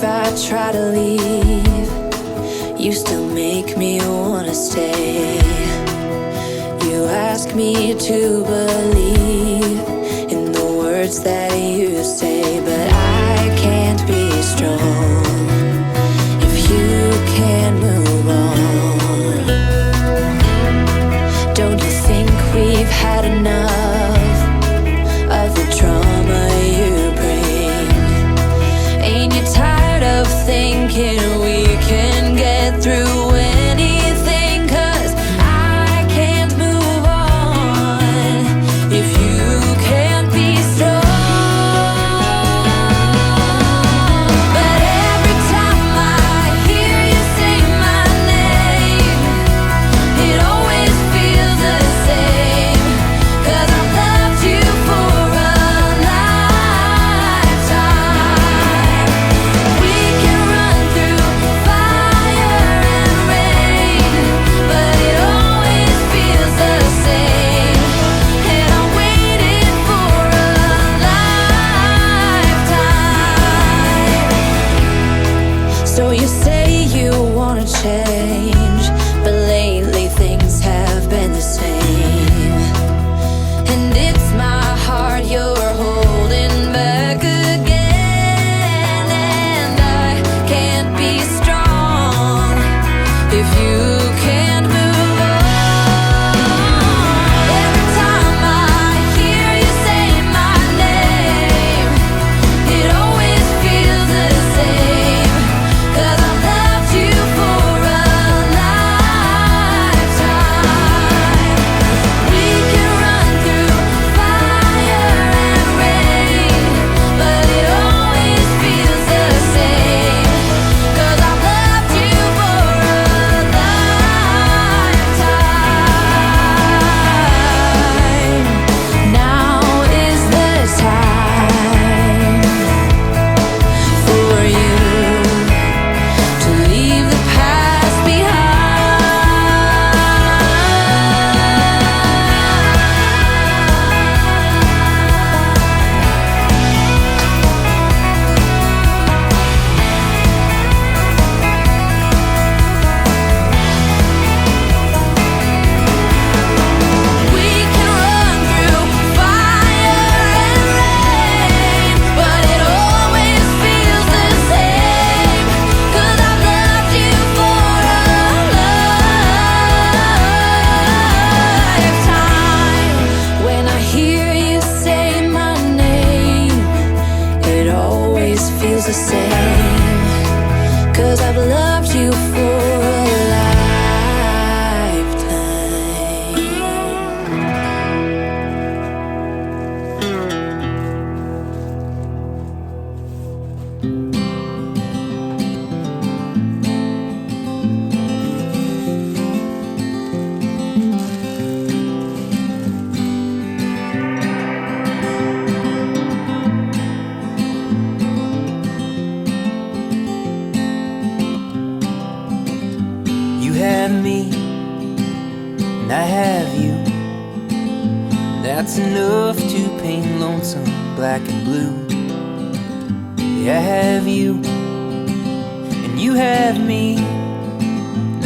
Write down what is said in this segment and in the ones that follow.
if I try to leave, you still make me wanna stay. You ask me to believe in the words that you say, but I can't be strong if you can't move on. Don't you think we've had enough of the trauma you bring? Ain't you tired of thinking we can get through anything? 'Cause I can't move on if you can't be strong. But every time I hear you say my name, it always feels the same. 'Cause I've loved you for a lifetime. We can run through fire and rain, but it always feels the same. And I'm waiting for a lifetime. So you say you wanna change, but lately things have been the same. And it's my heart you're holding back again. And I can't be strong if you can't move on. Every time I hear you say my name, it always feels the same. 'Cause I've loved you for a lifetime. We can run through fire and rain, but it always feels the same. 'Cause I've loved you for a lifetime. Now is the time for you to leave the past We can run through fire and rain, but it always feels the same. 'Cause I've loved you for a lifetime. When I hear you say my name, it always feels the same. 'Cause I've loved you for a lifetime. You have me, and I have you. That's enough to paint lonesome black and blue. Yeah, I have you, and you have me.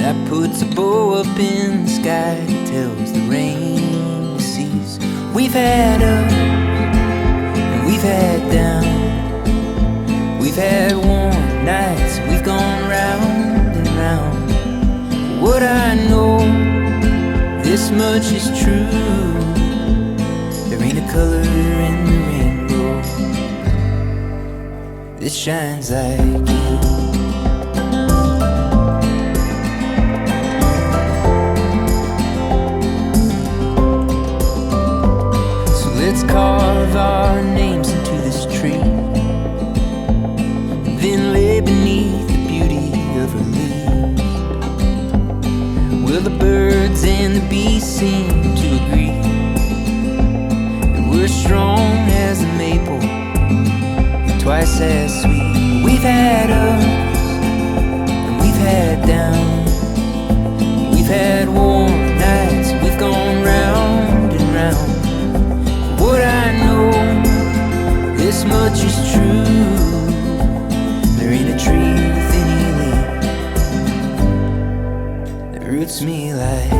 That puts a bow up in the sky that tells the rain to cease. We've had up, and we've had down. We've had warm nights, we've gone round and round. What I know, this much is true. There ain't a color in the rainbow that shines like you. So let's carve our names into this tree, and then lay beneath the beauty of her leaves. Will the birds and the bees seem to agree that we're strong as a maple and twice as sweet? We've had ups and we've had downs. We've had warm nights, we've gone round and round. What I know, this much is true. There ain't a tree treats me like you.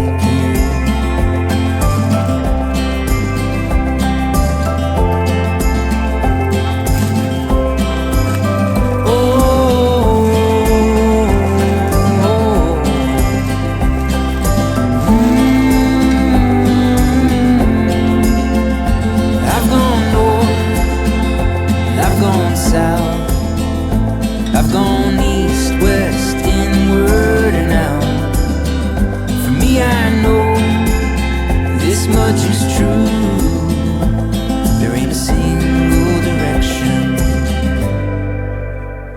I've gone east, west, inward and out. For me, I know this much is true. There ain't a single direction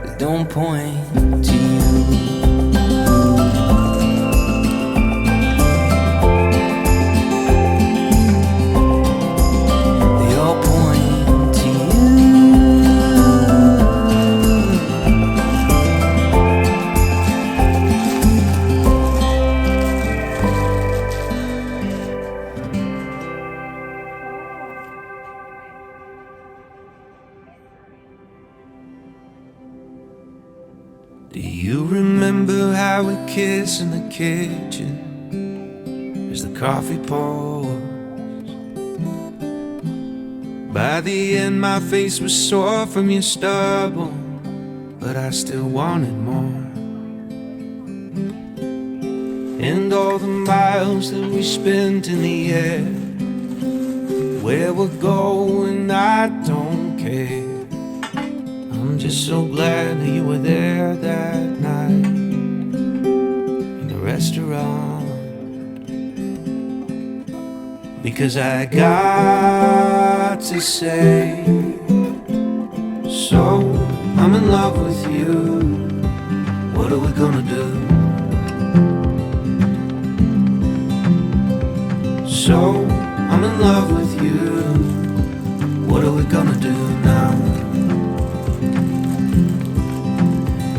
that don't point to you. They all point to you. Do you remember how we kissed in the kitchen as the coffee pours? By the end my face was sore from your stubble, but I still wanted more. And all the miles that we spent in the air, where we're going I don't care. I'm just so glad that you were there that night in the restaurant, because I got to say, so I'm in love with you. What are we gonna do? So I'm in love with you. What are we gonna do now?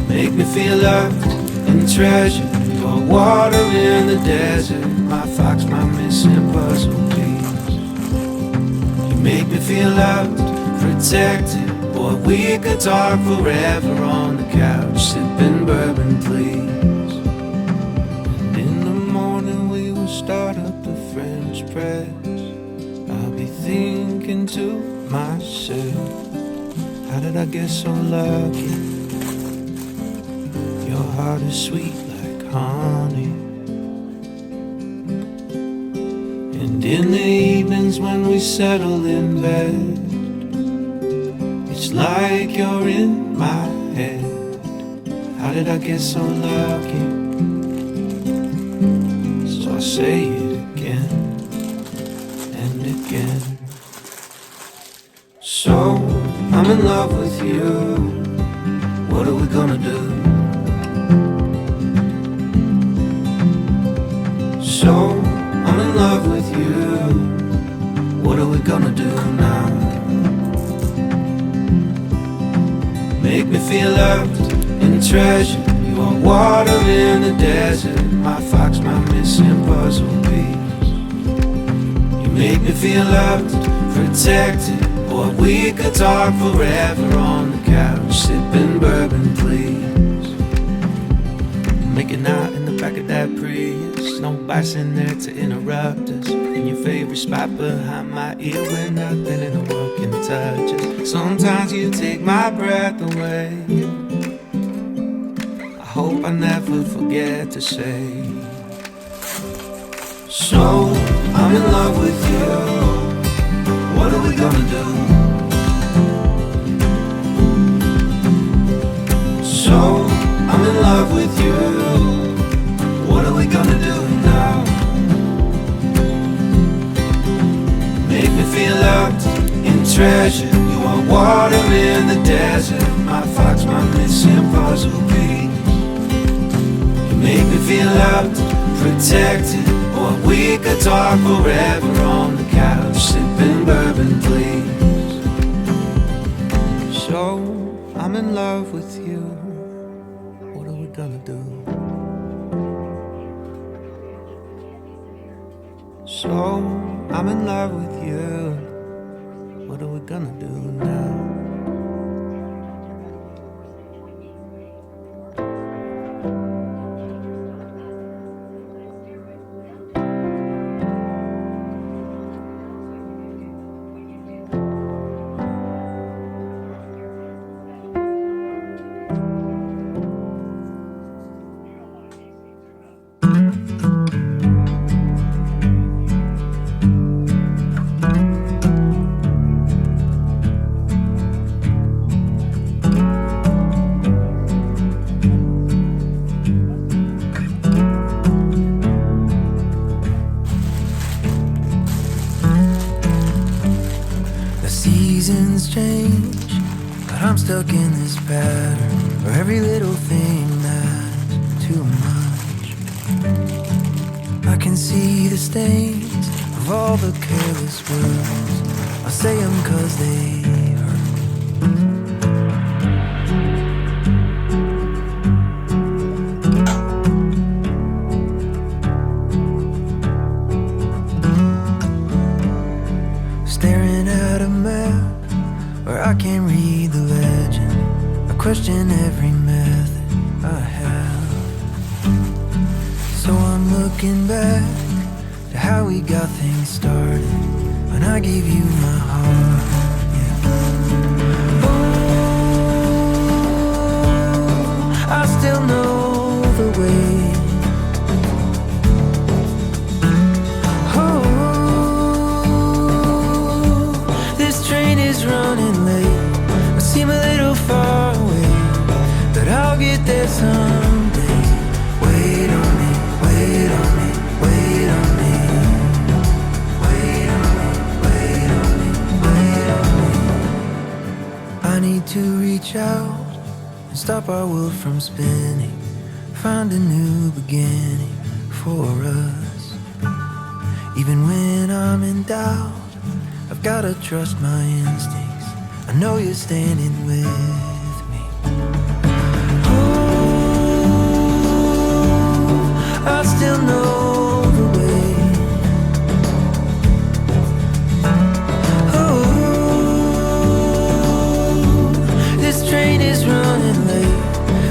Make me feel loved and treasured. Your water in the desert, my fox, my missing puzzle piece. You make me feel loved, protected. Boy, we could talk forever on the couch, sipping bourbon, please. And in the morning we will start up the French press. I'll be thinking to myself, how did I get so lucky? Your heart is sweet like honey. And in the evenings when we settle in bed, it's like you're in my head. How did I get so lucky? So I say it again and again. So I'm in love with you. What are we gonna do? So I'm in love with you. What are we gonna do now? Make me feel loved and treasured. You are water in the desert, my fox, my missing puzzle piece. You make me feel loved, protected. Boy, we could talk forever on the couch, sipping bourbon, please. Making out in the back of that Prius, no bites in there to interrupt us. In your favorite spot behind my ear where nothing in the world can touch us. Sometimes you take my breath away. I hope I never forget to say, so I'm in love with you. What are we gonna do? So I'm in love with you. What are we gonna do now? Make me feel loved and treasured. You are water in the desert, my fox, my missing puzzle piece. You make me feel loved, protected. Or we could talk forever on the couch, sipping bourbon, please. So I'm in love with you. What are we gonna do? So I'm in love with you. What are we gonna do now? seasons change, but I'm stuck in this pattern where every little thing matters too much. I can see the stains of all the careless words. I say them 'cause they hurt. Staring at a map where I can't read the legend. I question every method I have. So I'm looking back to how we got things started when I gave you my heart, yeah. Oh, I still know the way. Oh, this train is running late. I seem a little far away, but I'll get there someday. Wait on me, wait on me, wait on me. Wait on me, wait on me, wait on me. I need to reach out and stop our world from spinning. Find a new beginning for us. Even when I'm in doubt, I've gotta trust my instincts. I know you're standing with me. Oh, I still know the way. Oh, this train is running late.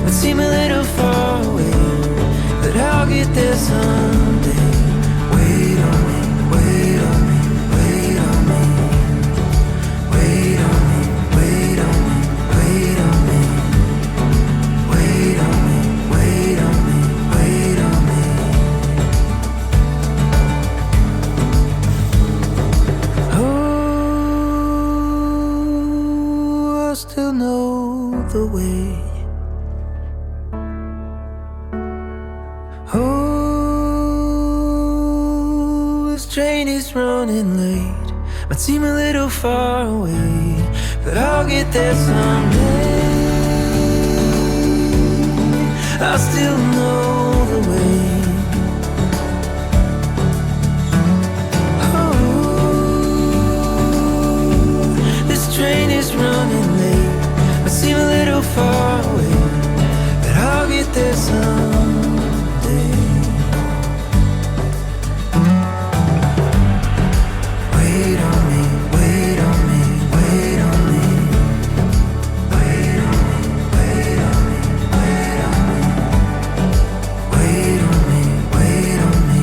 It seems a little far away, but I'll get there someday. Wait on me, wait on me, wait on me. Wait on me, wait on me, wait on me. Wait on me, wait on me, wait on me. Oh, I still know the way. Oh, this train is running late. Might seem a little far away, but I'll get there someday. I still know the way. Oh, this train is running late. Might seem a little far away, but I'll get there someday. Wait on me, wait on me, wait on me. Wait on me, wait on me, wait on me. Wait on me, wait on me.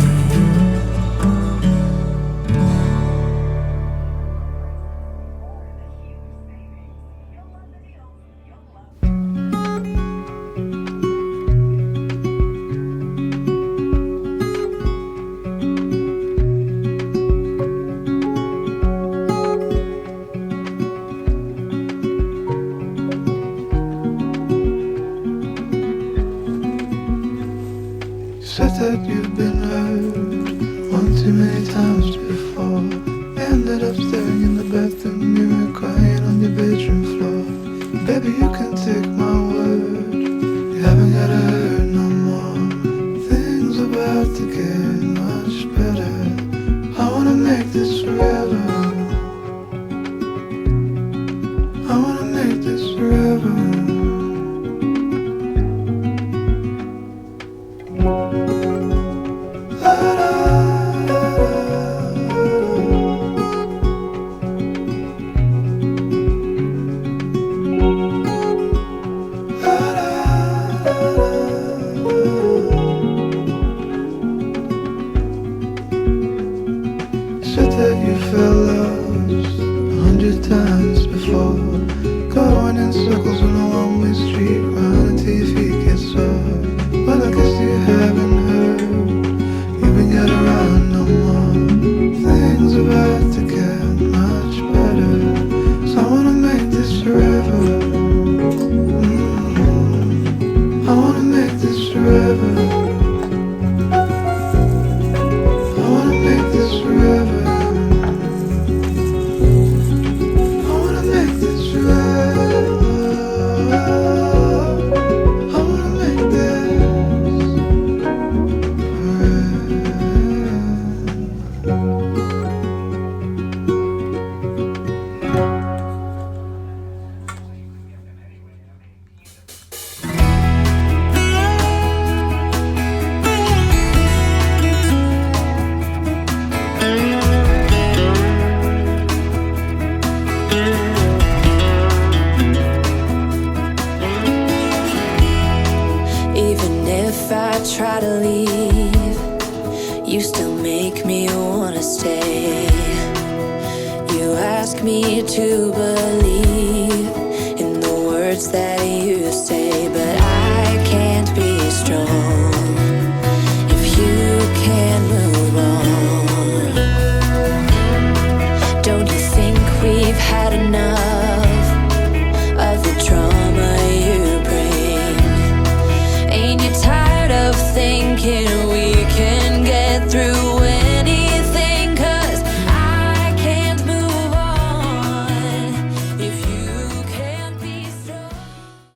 Said that you've been hurt one too many times before. Ended up staring in the bathroom mirror, crying on your bedroom floor. Baby, you can take my word, you haven't gotta hurt no more. Things about to get much better. I wanna make this forever. I wanna make this forever. Said that you felt lost 100 times before, going in circles on a one-way street, running until your feet get sore. Well, I guess you haven't heard, you ain't gotta run no more. Things about to get much better, so I wanna make this forever. I wanna make this forever. I wanna make this forever. I wanna make I try to leave, you still make me wanna stay. You ask me to believe in the words that you say, but I can't be strong if you can't move on. Don't you think we've had enough of the drama you bring? Ain't you tired of thinking we can get through